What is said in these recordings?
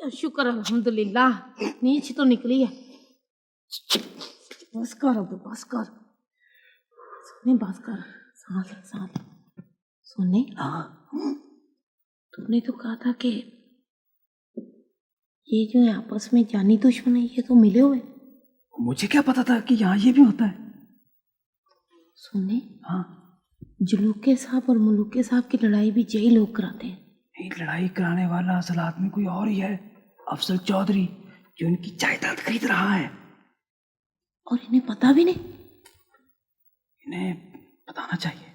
शुक्र अल्हम्दुलिल्लाह, नींद तो निकली है। बस कर अब, बस कर सोने, बस कर, सांस ले, सांस ले। सोने, तूने तो कहा था कि ये जो है आपस में जानी दुश्मन है, ये तो मिले हुए। मुझे क्या पता था कि यहाँ ये भी होता है। सोने, हाँ, जुलूके साहब और मलूके साहब की लड़ाई भी यही लोग कराते हैं। एक लड़ाई कराने वाला असल आदमी कोई और ही है, अफजल चौधरी, जो इनकी जायदाद खरीद रहा है। और इन्हें पता भी नहीं। इन्हें बताना चाहिए।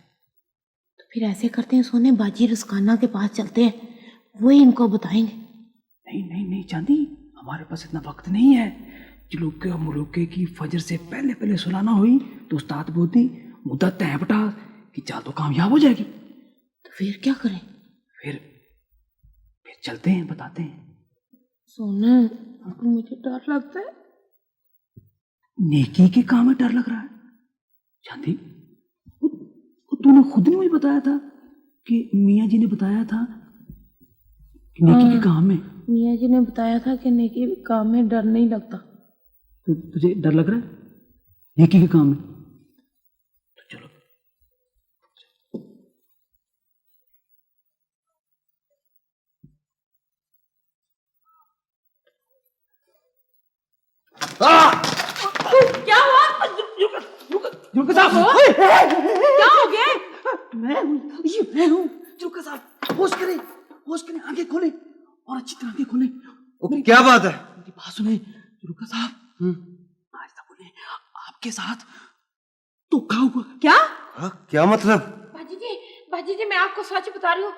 तो फिर ऐसे करते हैं सोने, बाजी रुस्काना के पास चलते हैं, वही इनको बताएंगे। नहीं नहीं नहीं चांदी, हमारे पास इतना वक्त नहीं है। जुलूके और मुलूके की फजर से पहले पहले सुलाना हुई तो उस्ताद बोती मुद्दा तय बटा कि चाल तो कामयाब हो जाएगी। तो फिर क्या करें? फिर चलते हैं, बताते हैं। सोना, मुझे डर लगता है। नेकी के काम में डर लग रहा है? चांदी, तूने खुद ने मुझे बताया था कि मियाँ जी ने बताया था कि नेकी के काम में। मियाँ जी ने बताया था कि नेकी के काम में डर नहीं लगता। तो तुझे डर लग रहा है नेकी के काम में? तो चलो। क्या हुआ? जुल्का साहब, क्या हो गया? मैं हूँ जुल्का साहब। होश करें, आंखें खोले और अच्छी तरह आंखें खोले। क्या बात है? मेरी बात सुने जुल्का साहब, आज तक बोले आपके साथ धोखा हुआ। क्या? क्या मतलब? बाजी जी, मैं आपको सच बता रही हूँ।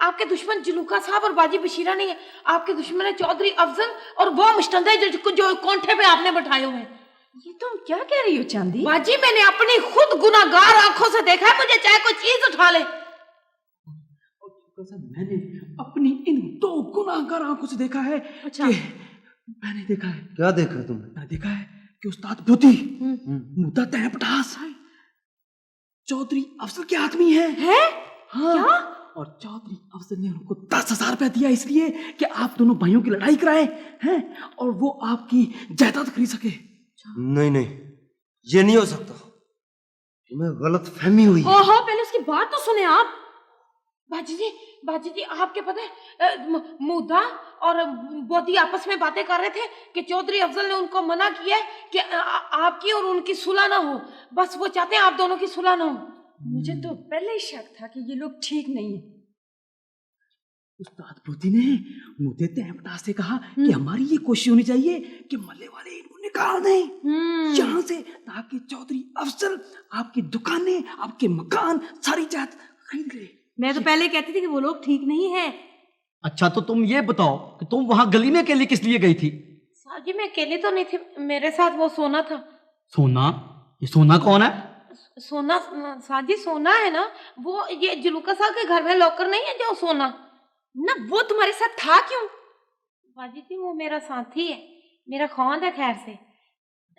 आपके दुश्मन जुलूका साहब और बाजी बशीरा नहीं है। आपके दुश्मन है चौधरी अफजल और वो मुश्तंदा जो कोंठे पे आपने बैठाए हुए हैं। ये तुम क्या कह रही हो चांदी? बाजी, मैंने अपनी खुद गुनाहगार आंखों से देखा है, मुझे चाहे कोई चीज उठा ले। मैंने अपनी इन दो गुनाहगार आंखों से देखा है। अच्छा। मैंने देखा है। क्या देखा तुमने? मैंने देखा है कि उस्ताद बोती मुद्दा तय पटास चौधरी अफजल के आदमी है। हाँ। क्या? और चौधरी अफजल ने उनको 10,000 रुपया दिया इसलिए कि आप दोनों भाइयों की लड़ाई कराए हैं और वो आपकी जायदाद खरीद सके। नहीं, ये नहीं हो सकता। तुम्हें गलत फहमी हुई है। ओहो, पहले उसकी बात तो सुने आप। बाजी जी, आपके पता है मुद्दा और बोधी आपस में बातें कर रहे थे कि चौधरी अफजल ने उनको मना किया है कि आपकी और उनकी सुलह ना हो। बस वो चाहते हैं आप दोनों की सुलह ना हो। मुझे तो पहले ही शक था कि ये लोग ठीक नहीं है। उस्ताद बोती ने मुद्दे तय पटास से कहा कि हमारी ये कोशिश होनी चाहिए कि मल्ले वाले इनको निकाल दें यहाँ से, ताकि चौधरी अफजल आपकी दुकानें, आपके मकान, सारी जायदाद खरीद ले। मैं तो पहले कहती थी कि वो लोग ठीक नहीं है। अच्छा, तो तुम ये बताओ कि तुम वहां गली में अकेले किस लिए गई थी? साजी, मैं अकेली तो नहीं थी, मेरे साथ वो सोना था। सोना? ये सोना कौन है? सोना साजी, सोना है ना वो, ये जुलूका साहब के घर में लॉकर नहीं है जो सोना ना, वो तुम्हारे साथ था क्यों? बाजी जी, वो मेरा साथी है, मेरा ख्वांद है। खैर से।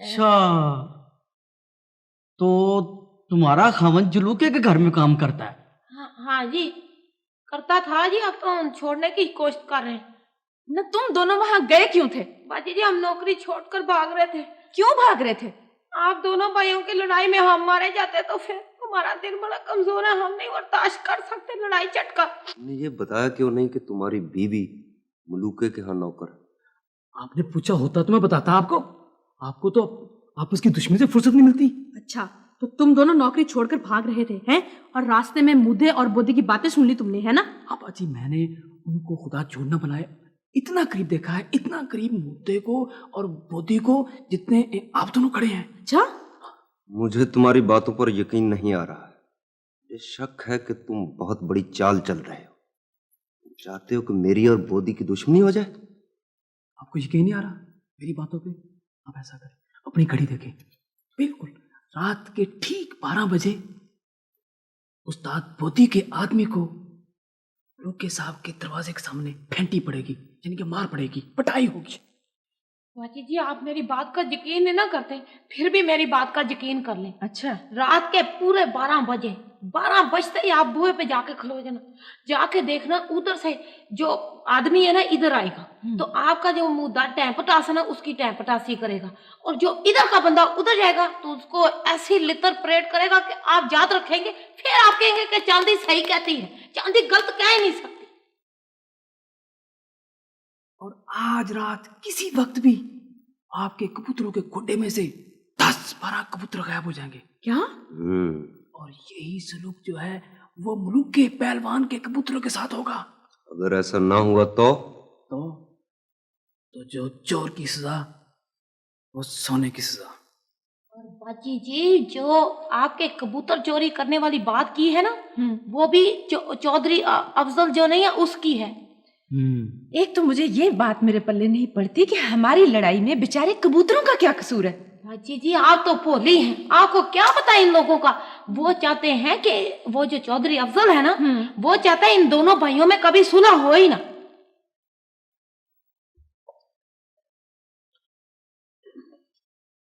अच्छा, तो तुम्हारा खावंद जुलूके के घर में काम करता है? हाँ जी, करता था जी, अब तो छोड़ने की कोशिश कर रहे हैं। ना, तुम दोनों वहां गए क्यों थे? बाजी जी, हम नौकरी छोड़कर भाग रहे थे। क्यों भाग रहे थे? आप दोनों भाइयों की लड़ाई में हम मारे जाते तो फिर हमारा दिल बड़ा कमजोर है, हम नहीं बर्दाश्त कर सकते लड़ाई झटका। तुमने ये बताया क्यों नहीं कि तुम्हारी बीवी मलूके के यहाँ नौकर? आपने पूछा होता तो मैं बताता आपको तो आपस की दुश्मनी से फुर्सत नहीं मिलती। अच्छा, तो तुम दोनों नौकरी छोड़कर भाग रहे थे हैं? और रास्ते में मुद्दे और बोधी की बातें सुन ली तुमने, है ना? अब अजी, मैंने उनको खुदा छोड़ ना बनाए, इतना करीब देखा है, इतना करीब मुद्दे को और बोधी को जितने आप दोनों खड़े हैं। अच्छा, मुझे तुम्हारी बातों पर यकीन नहीं आ रहा है। ये शक है कि तुम बहुत बड़ी चाल चल रहे हो। तुम चाहते हो कि मेरी और बोधी की दुश्मनी हो जाए? आपको यकीन नहीं आ रहा मेरी बातों पे? अब ऐसा करें, अपनी घड़ी देखें, बिल्कुल रात के ठीक 12 बजे उस्ताद बोधी के आदमी को लोग के साहब के दरवाजे के सामने फेंटी पड़ेगी, यानी कि मार पड़ेगी, पटाई होगी। बाजी जी आप मेरी बात का यकीन नहीं ना करते, फिर भी मेरी बात का यकीन कर लें। अच्छा, रात के पूरे 12 बजे, 12 बजते ही आप बुए पे जाके खलो जाना, जाके देखना उधर से जो आदमी है ना इधर आएगा, तो आपका जो मुद्दा टैंपटास है ना उसकी टैंपटासी करेगा, और जो इधर का बंदा उधर जाएगा तो उसको ऐसी लितर परेड करेगा कि आप याद रखेंगे, फिर आप कहेंगे कि चांदी सही कहती है, चांदी गलत कह ही नहीं सकती। और आज रात किसी वक्त भी आपके कबूतरों के खुड्डे में से 10-12 कबूतर गायब हो जाएंगे। क्या? और यही सलूक जो है वो मुल्क के पहलवान के कबूतरों के साथ होगा। अगर ऐसा ना हुआ तो जो चोर की सजा वो सोने की सजा। और बाजी जी जो आपके कबूतर चोरी करने वाली बात की है ना, वो भी चौधरी अफजल जो नहीं है उसकी है। एक तो मुझे ये बात मेरे पल्ले नहीं पड़ती कि हमारी लड़ाई में बेचारे कबूतरों का क्या कसूर है। बाजी जी आप तो भोली हैं, आपको क्या पता इन लोगों का। वो चाहते हैं कि वो जो चौधरी अफजल है ना, वो चाहता है इन दोनों भाइयों में कभी सुलह हो ही ना।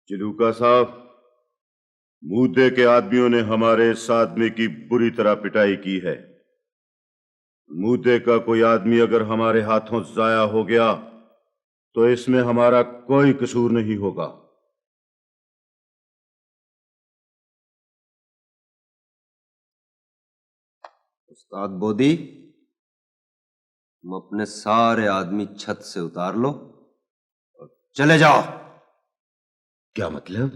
चिलूका साहब, मुद्दे के आदमियों ने हमारे इस आदमी की बुरी तरह पिटाई की है। मुद्दे का कोई आदमी अगर हमारे हाथों जाया हो गया तो इसमें हमारा कोई कसूर नहीं होगा। उस्ताद बोदी, तुम अपने सारे आदमी छत से उतार लो और चले जाओ। क्या मतलब?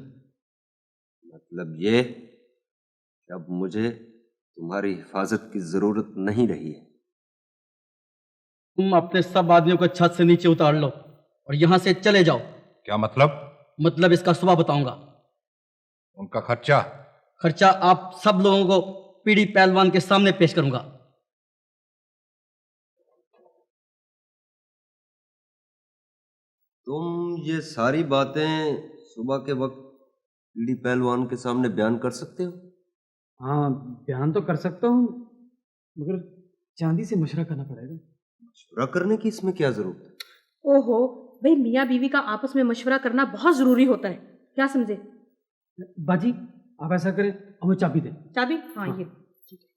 मतलब ये कि अब मुझे तुम्हारी हिफाजत की जरूरत नहीं रही है। तुम अपने सब आदमियों को छत से नीचे उतार लो और यहां से चले जाओ। क्या मतलब? मतलब इसका सुबह बताऊंगा। उनका खर्चा? खर्चा आप सब लोगों को पीढ़ी पहलवान के सामने पेश करूंगा। तुम ये सारी बातें सुबह के वक्त पीढ़ी पहलवान के सामने बयान कर सकते हो? हाँ, बयान तो कर सकता हूँ, मगर चांदी से मशवरा करना पड़ेगा। मशवरा करने की इसमें क्या जरूरत है? ओहो भाई, मियाँ बीवी का आपस में मशवरा करना बहुत जरूरी होता है, क्या समझे? बाजी आप ऐसा करें, हमें चाबी दें। चाबी? हाँ, ये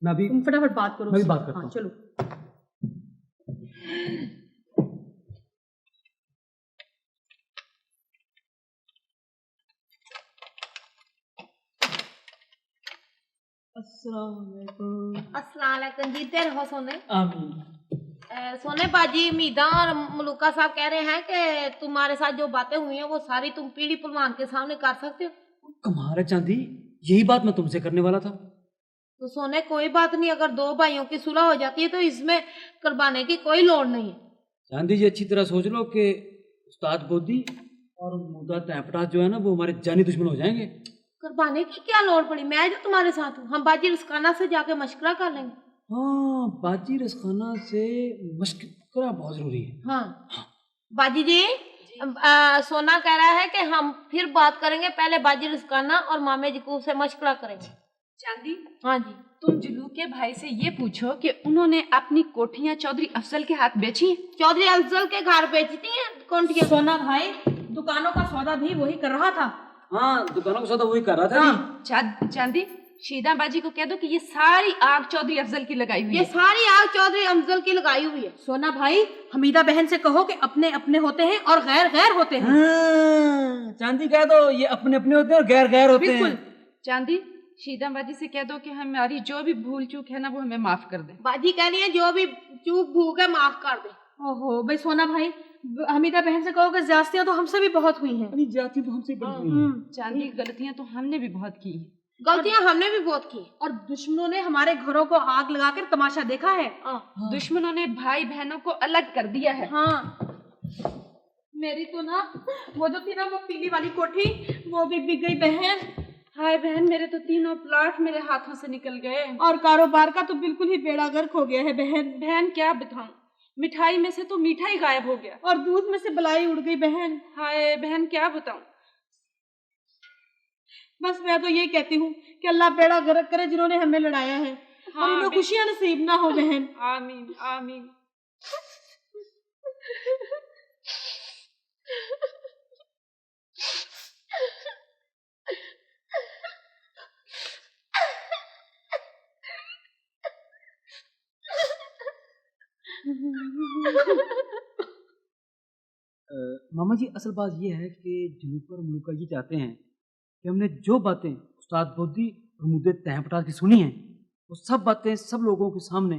मैं अभी तुम फटाफट बात करो। मैं भी बात करता हाँ, हूँ। चलो। अस्सलाम वालेकुम जी, देर हो सोने। आमीन। सोने बाजी, मीदा और मलूका साहब कह रहे हैं कि तुम्हारे साथ जो बातें हुई हैं वो सारी तुम पीढ़ी पहलवान के सामने कर सकते हो। कमाल है चांदी, यही बात मैं तुमसे करने वाला था। तो सोने कोई बात नहीं, अगर दो भाइयों की सुलह हो जाती है तो इसमें करवाने की कोई लोड़ नहीं है। चांदी जी अच्छी तरह सोच लो कि उस्ताद बोदी और मुद्दा टैंपटास जो है ना वो हमारे जानी दुश्मन हो जाएंगे। करवाने की क्या लोड़ पड़ी, मैं जो तुम्हारे साथ हूँ, हम बाजी रस्काना से जाके मशवरा कर लेंगे। हाँ, बाजी रसखाना से मशवरा बहुत जरूरी है। हाँ बाजी जी, सोना कह रहा है कि हम फिर बात करेंगे, पहले बाजी रस्काना और मामे जी से मशवरा करेंगे। चांदी, हाँ जी। तुम जुलू के भाई से ये पूछो कि उन्होंने अपनी कोठियां चौधरी अफजल के हाथ बेची हैं? चौधरी अफजल के घर बेचती हैं कोठियां। सोना भाई दुकानों का सौदा भी वही कर रहा था। हाँ, दुकानों के साथ वही कर रहा था। हाँ। चांदी, शीदा बाजी को कह दो कि ये सारी आग चौधरी अफजल की लगाई हुई ये है। सारी आग चौधरी अफजल की लगाई हुई है। सोना भाई, हमीदा बहन से कहो कि अपने अपने होते हैं और गैर गैर होते हैं। हाँ, चांदी कह दो ये अपने अपने होते हैं और गैर गैर होते बिल्कुल। हैं। चांदी, शीदा बाजी से कह दो कि हमारी जो भी भूल चूक है ना वो हमें माफ कर दे। बाजी कह रही है जो भी चूक भूक है माफ कर दे। ओहो भाई सोना भाई, हमीदा बहन से कहो कि ज्यादतियां तो हमसे भी बहुत हुई हैं। अरे जाती तो हमसे बड़ी हुई है। चांदी, गलतियां तो हमने भी बहुत की हैं। गलतियां हमने भी बहुत की। और दुश्मनों ने हमारे घरों को आग लगाकर तमाशा देखा है। दुश्मनों ने भाई बहनों को अलग कर दिया है। हाँ, मेरी तो ना वो जो थी ना वो पीली वाली कोठी, वो भी बिक गई बहन। हाय बहन, मेरे तो तीनों प्लाट मेरे हाथों से निकल गए। और कारोबार का तो बिल्कुल ही बेड़ा गर्क हो गया है बहन। बहन क्या बताऊं, मिठाई में से तो मीठा ही गायब हो गया और दूध में से बलाई उड़ गई बहन। हाय बहन क्या बताऊं। बस मैं तो ये कहती हूँ कि अल्लाह बेड़ा गर्क करे जिन्होंने हमें लड़ाया है। हाँ, हम लोग खुशियां नसीब ना हो बहन। आमीन आमीन। मामा जी असल बात ये है कि जूनिपर मलूका ये चाहते हैं कि हमने जो बातें उस्ताद बोदी और मुद्दे तहपटा की सुनी हैं वो सब बातें सब लोगों के सामने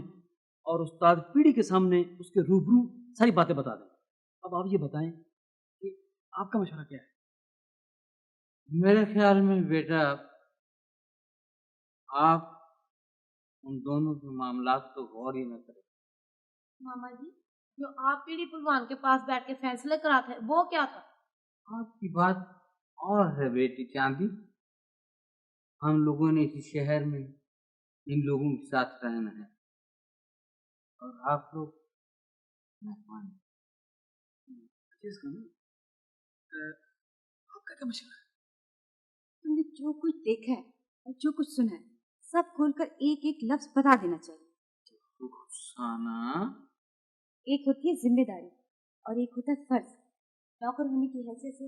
और उस्ताद पीढ़ी के सामने उसके रूबरू सारी बातें बता दें। अब आप ये बताएं कि आपका मशवरा क्या है? मेरे ख्याल में बेटा आप उन दोनों के मामलात को गौर ही न करें। मामा जी, जो आप पीढ़ी पुलवान के पास बैठ के फैसले कराते हैं वो क्या था? आपकी बात और है बेटी चांदी। हम लोगों ने इस शहर में इन लोगों के साथ रहना है और आप लोग मेहमान हैं। आपका क्या मशवरा है? तुमने जो कुछ देखा है और जो कुछ सुना है सब खोलकर एक एक लफ्ज बता देना चाहिए। रुखसाना, एक होती है जिम्मेदारी और एक होता है फर्ज। नौकर होने की हैसियत से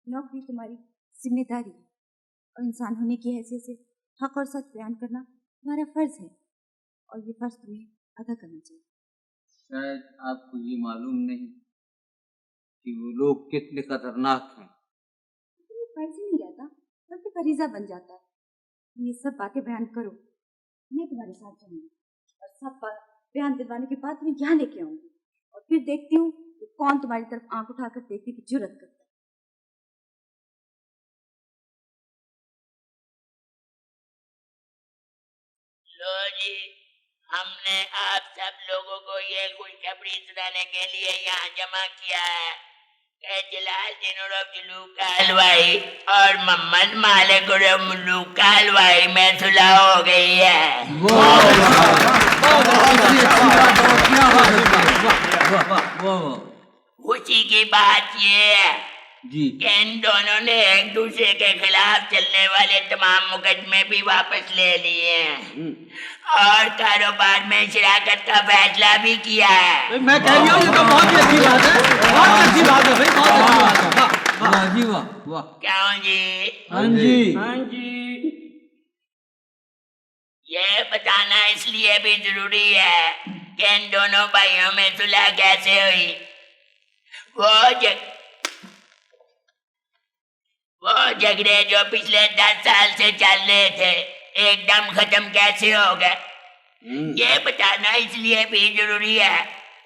नौकरी तुम्हारी जिम्मेदारी है और इंसान होने की हैसियत से हक और सच बयान करना तुम्हारा फर्ज है और ये फर्ज तुम्हें अदा करना चाहिए। शायद आपको ये मालूम नहीं कि वो लोग कितने खतरनाक हैं। ये फर्ज ही नहीं रहता बल्कि फरीजा बन जाता है। ये सब बातें बयान करो, मैं तुम्हारे साथ जाऊंगी और सब बात बयान दिलवाने के बाद तुम्हें यहाँ लेके आऊंगी और फिर देखती हूँ कि कौन तुम्हारी तरफ आंख उठाकर देखने की जुर्रत करता है। लो जी, हमने आप सब लोगों को ये खुशखबरी सुनाने के लिए यहाँ जमा किया है कि जलालुद्दीन उर्फ जलूका हलवाई और मोहम्मद मालिक उर्फ मलूका हलवाई में सुलह हो गई है। खुशी की बात ये है जी कि इन दोनों ने एक दूसरे के खिलाफ चलने वाले तमाम मुकदमे भी वापस ले लिए हैं और कारोबार में शराकत का फैसला भी किया है। मैं कह रही हूँ ये तो बहुत ही अच्छी बात है, बहुत अच्छी बात है भाई, बहुत अच्छी बात है। वाह जी वाह वाह। क्यों जी? हाँ जी हाँ जी। ये बताना इसलिए भी जरूरी है कि इन दोनों भाइयों में सुलह कैसे हुई। वो झगड़े जो पिछले 10 साल से चल रहे थे एकदम खत्म कैसे हो गए। ये बताना इसलिए भी जरूरी है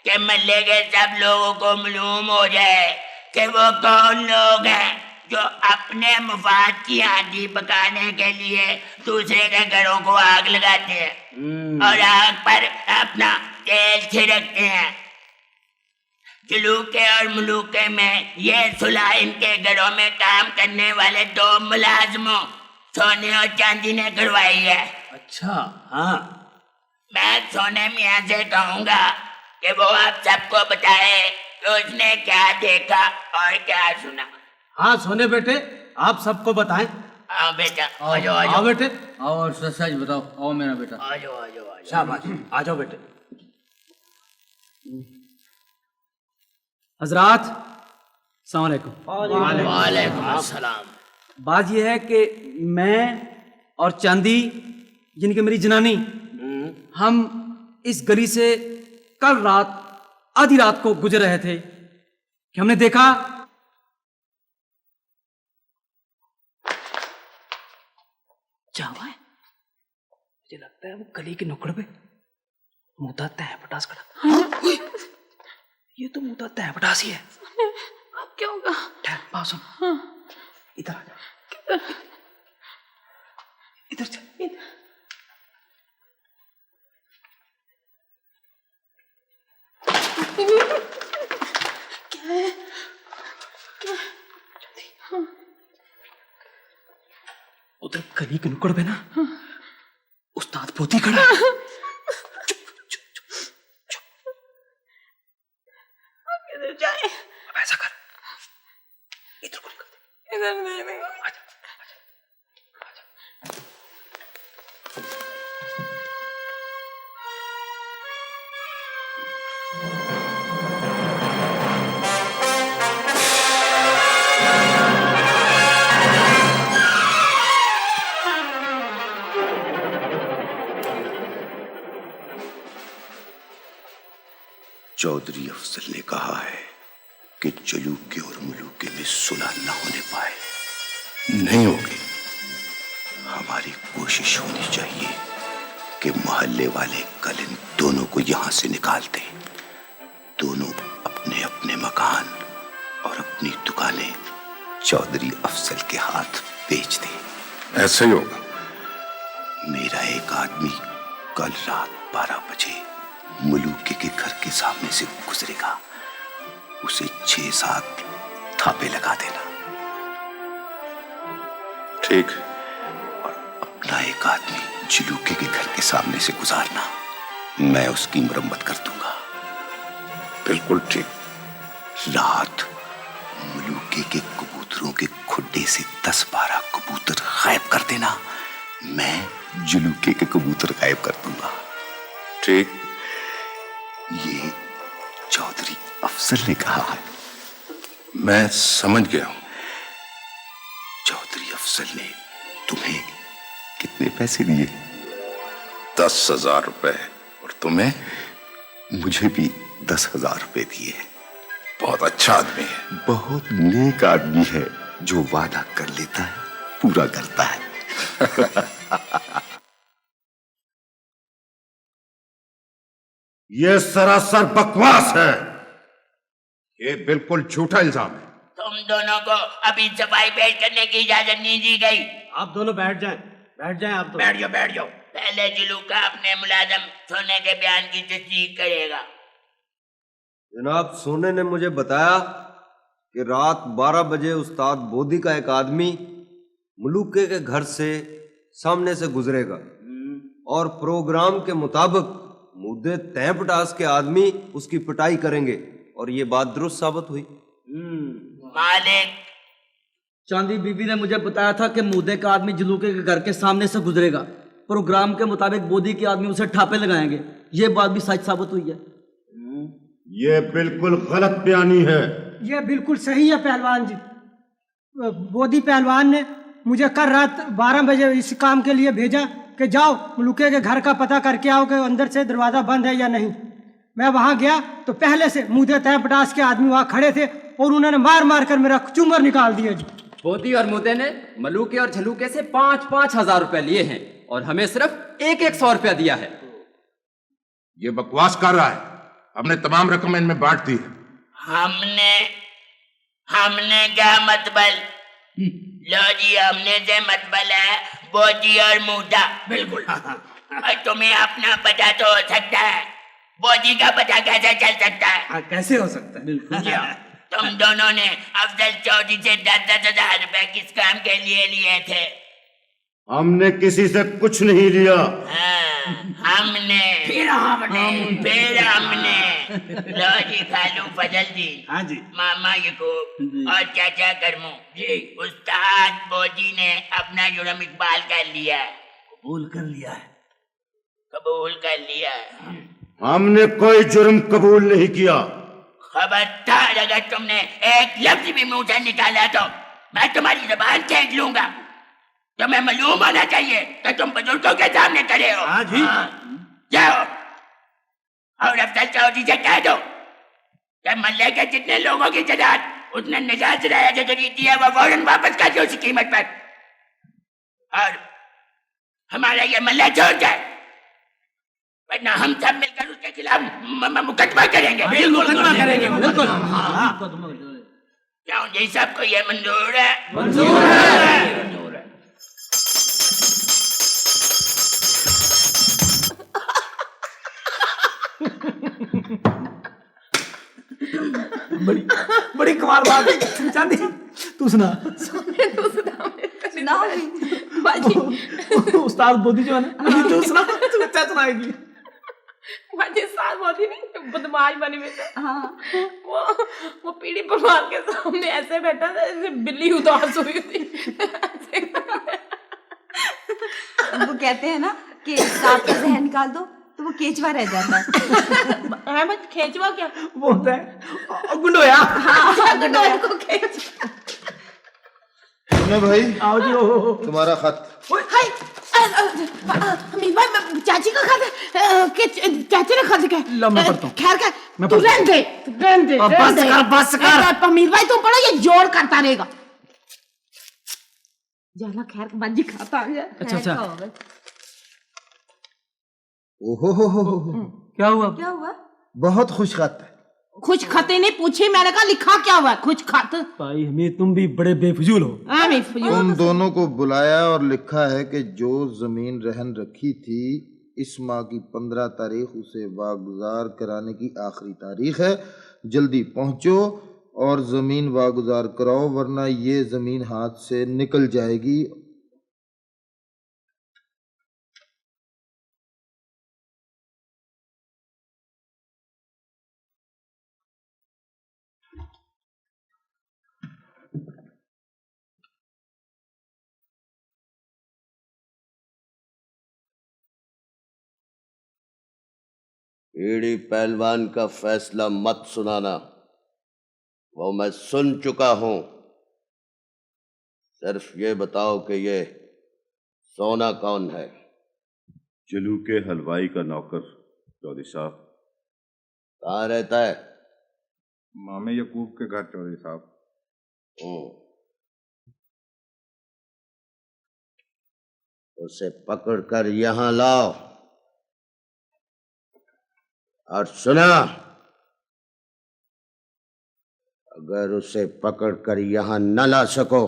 कि महल्ले के सब लोगों को मालूम हो जाए कि वो कौन लोग हैं जो अपने मुफाद की आंधी पकाने के लिए दूसरे के घरों को आग लगाते हैं और आग पर अपना तेल छिड़कते हैं। जलूके और मलूके में ये सुलह इनके घरों में काम करने वाले 2 मुलाजमों सोने और चांदी ने करवाई है। अच्छा हाँ। मैं सोने मियाँ से कहूँगा कि वो आप सबको बताए कि उसने क्या देखा और क्या सुना। हाँ सोने बेटे आप सबको बताएं। आओ बेटा, आओ आजो आओ आजो बेटे, आओ और सच बताओ। आओ मेरा बेटा, आजो आजो आजो। शाबाश, आ जाओ बेटे। हजरात अस्सलाम वालेकुम। वालेकुम अस्सलाम। बात यह है कि मैं और चांदी जिनकी मेरी जनानी हम इस गली से कल रात आधी रात को गुजर रहे थे कि हमने देखा क्या हुआ है? मुझे लगता है वो गली के नुक्कड़ पे मुद्दा तय पटास खड़ा। ये तो मुद्दा तय पटास ही है। अब क्या होगा? ठहर, बात सुन। इधर आ जा। इधर चल। क्या है? उधर गली के नुक्कड़ पे ना उस्ताद पोती खड़ा। किधर जाए? अब ऐसा कर, इधर को निकल दे। इधर नहीं। आजा, चौधरी अफजल ने कहा है कि जलूके और मलूके में सुलह न होने पाए। नहीं होगी। हमारी कोशिश होनी चाहिए कि मोहल्ले वाले कल इन दोनों को यहां से निकाल दें। दोनों अपने अपने मकान और अपनी दुकानें चौधरी अफजल के हाथ बेच दें। ऐसे ही होगा। मेरा एक आदमी कल रात 12 बजे मलूके के घर के सामने से गुजरेगा, उसे 6-7 थापे लगा देना। ठीक। और अपना एक आदमी जलूके के घर के सामने से गुजारना, मैं उसकी मरम्मत कर दूंगा। बिल्कुल ठीक। रात मलूके के कबूतरों के खुड्डे से 10-12 कबूतर गायब कर देना, मैं जलूके के कबूतर गायब कर दूंगा। ठीक। ये चौधरी अफजल ने कहा है। मैं समझ गया हूं। चौधरी अफजल ने तुम्हें कितने पैसे दिए? 10,000 रुपए। और तुम्हें? मुझे भी 10,000 रुपए दिए। बहुत अच्छा आदमी है। बहुत नेक आदमी है, जो वादा कर लेता है पूरा करता है। ये सरासर बकवास है। ये बिल्कुल झूठा इल्जाम है। तुम दोनों को अभी सफाई पेश करने की इजाजत नहीं दी गई। आप दोनों बैठ जाएं आप तो। बैठ जाओ। पहले जलूका अपने मुलाजम सोने के बयान की तस्दीक करेगा। जनाब, सोने ने मुझे बताया कि रात 12 बजे उस्ताद बोदी का एक आदमी मलूके के घर से सामने से गुजरेगा और प्रोग्राम के मुताबिक मुद्दे तैपटास के आदमी उसकी पिटाई करेंगे, और ये बात दुरुस्त साबित हुई। मालिक, चांदी बीबी ने मुझे बताया था कि मुद्दे का आदमी जलूके के घर के सामने से गुजरेगा, प्रोग्राम के मुताबिक बोदी के आदमी उसे ठापे लगाएंगे। ये बात भी सच साबित हुई है। ये बिल्कुल गलत बयानी है। ये बिल्कुल सही है पहलवान जी। बोदी पहलवान ने मुझे कल रात 12 बजे इस काम के लिए भेजा कि जाओ मलूके के घर का पता करके आओ कि अंदर से दरवाज़ा बंद है या नहीं। मैं वहाँ गया तो पहले से मुद्दे तय पटास के आदमी वहाँ खड़े थे और उन्होंने मार मार कर मेरा चुंगर निकाल दिया जी। बोदी और मुद्दे ने मलूके और झलूके से 5-5 हजार रुपए लिए हैं और हमें सिर्फ 100 रुपया दिया है। ये बकवास कर रहा है। हमने तमाम रकम इनमें बांट दी है। हमने क्या मतबल? लो जी, हमने से मतबल है बोदी और मुद्दा। बिल्कुल। और तुम्हें अपना पता तो हो सकता है, बोदी का पता कैसे चल सकता है? कैसे हो सकता है? बिल्कुल। तुम दोनों ने अफजल चौधरी से 10-10 हजार रुपए किस काम के लिए लिए थे? हमने किसी से कुछ नहीं लिया। फिर हमने लो जी, खालू फजलदीन, हाँ जी, मामा यकूब और चाचा करमू जी, उस्ताद बोदी ने अपना जुर्म इकबाल कर लिया है। कबूल कर लिया है। हमने कोई जुर्म कबूल नहीं किया। खबरदार, अगर तुमने एक लफ्ज भी मुंह से निकाला तो मैं तुम्हारी जुबान खींच लूंगा। तुम्हें मालूम होना चाहिए कि तुम बुजुर्गों के सामने खड़े हो। हाँ जी। जाओ और अफजल चौधरी से कह दो कि मल्ले के जितने लोगों की जदाद उसने निजात राया जो खरीदी है वो फौरन वापस कर दो उसी कीमत पर, और हमारा ये मल्ला छोड़ जाए, वरना हम सब मिलकर उसके खिलाफ मुकदमा करेंगे। बिल्कुल करेंगे। बिल्कुल। क्यों जी, सबको ये मंजूर है? मंजूर है। बड़ी कमाल बात है। चांदी, तू सुना। सुनाओ बाजी। उस्ताद बोदी जो है ना, तू सुना, तू अच्छा सुनाएगी। बाजी साथ बोदी नहीं, बदमाश बनी हुई थी। हाँ। वो पीढ़ी परवान के सामने ऐसे बैठा था जैसे बिल्ली उदास हुई थी। वो कहते हैं ना कि सांप का जहर निकाल दो तो वो केचवा रह जाता है। अहमद, खेचवा क्या? वो होता है गुंडोया। हाँ, गुंडोया को खेच। भाई, आओ जी। तुम्हारा खत। हाय, अमीर भाई मैं चाची का खाते के चाची ने खाते क्या लो मैं पढ़ता हूँ। खैर का मैं तू पढ़ता रहने दे रहने दे अब रहने बस दे। कर, बस कर। अमीर भाई तुम पढ़ो ये जोड़ करता रहेगा जाला खैर का बाजी खाता आ गया अच्छा, अच्छा। खैर का होगा। ओहो हो क्या हुआ? क्या हुआ बहुत खुश खत है। कुछ खाते नहीं पूछी मैंने कहा लिखा क्या हुआ कुछ खात भाई हमें तुम भी बड़े बेफजूल हो। उन दोनों को बुलाया और लिखा है कि जो जमीन रहन रखी थी इस माह की 15 तारीख उसे वागुजार कराने की आखिरी तारीख है। जल्दी पहुंचो और जमीन वागुजार कराओ वरना ये जमीन हाथ से निकल जाएगी। ईडी पहलवान का फैसला मत सुनाना, वो मैं सुन चुका हूं। सिर्फ ये बताओ कि ये सोना कौन है? जलू के हलवाई का नौकर चौधरी साहब। कहाँ रहता है? मामे यकूब के घर चौधरी साहब। उसे पकड़कर यहां लाओ और सुना, अगर उसे पकड़कर यहां न ला सको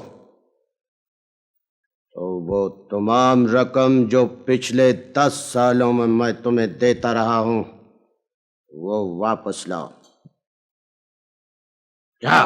तो वो तमाम रकम जो पिछले 10 सालों में मैं तुम्हें देता रहा हूं वो वापस लाओ। जा।